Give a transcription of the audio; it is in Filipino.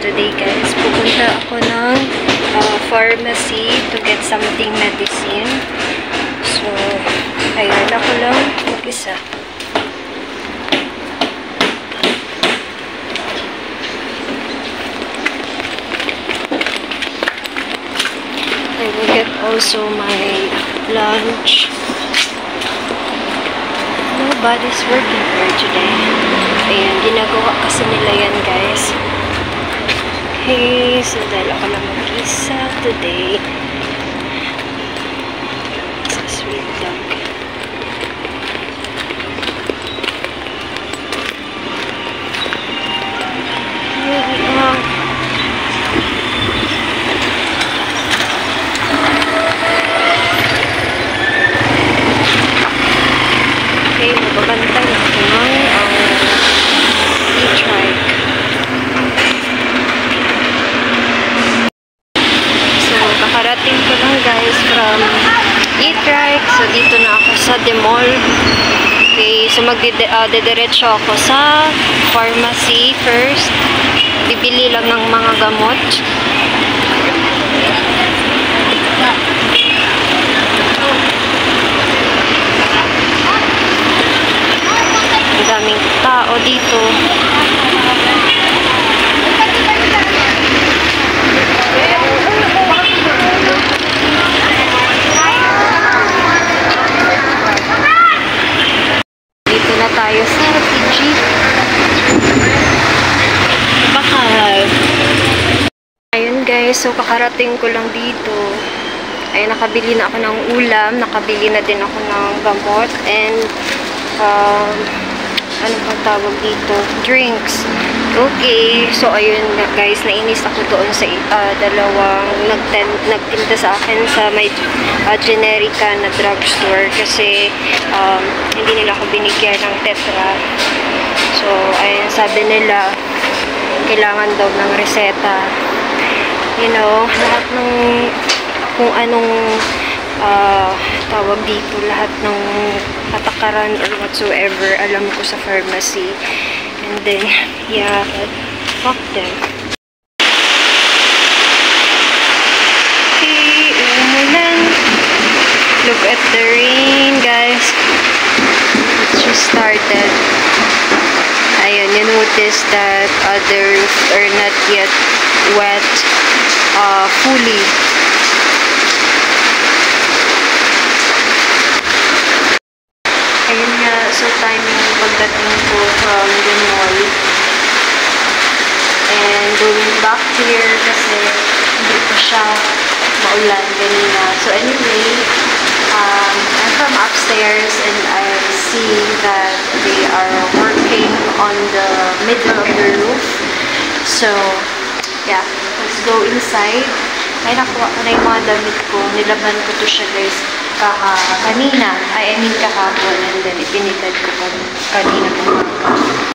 Today guys, pupunta ako ng pharmacy to get something medicine. So, ayun, ako lang mag-isa. I will get also my lunch. Nobody's working here today. Ayan, ginagawa kasi nila yan guys. Okay, so dahil ako lang mag-isa today. It's a sweet dog. Here we are. Okay, mababantay ako ng e-trike. Kakarating ko lang guys from e-trike. So dito na ako sa The Mall. Okay, so magdidiretso ako sa pharmacy first. Bibili lang ng mga gamot. Ang daming tao dito. Dito na tayo sa PG. guys, so kakarating ko lang dito. Ay, nakabili na ako ng ulam, nakabili na din ako ng gamot, and ano bang tawag dito? Drinks. Okay, so ayun guys, nainis ako doon sa dalawang nagtinda sa akin sa may generica na drugstore kasi hindi nila ako binigyan ng tetra. So, ayun, sabi nila kailangan daw ng reseta. You know, lahat ng kung anong tawag dito, lahat ng patakaran or whatsoever, alam ko sa pharmacy. And then, yeah, fuck them. Okay, umulan. Look at the rain, guys. It just started. Ayun, you notice that the roofs are not yet wet fully. Ayun nga, so timing yung pagdating ko from the mall. And going back here kasi hindi pa siya maulan kanina. So anyway, I'm from upstairs and I see that they are working on the middle of the roof. So, yeah, let's go inside. Ay, nakuha ko na yung mga damit ko. Nilaban ko to siya guys kanina. I mean kahapon, and then ipinitad ko kanina.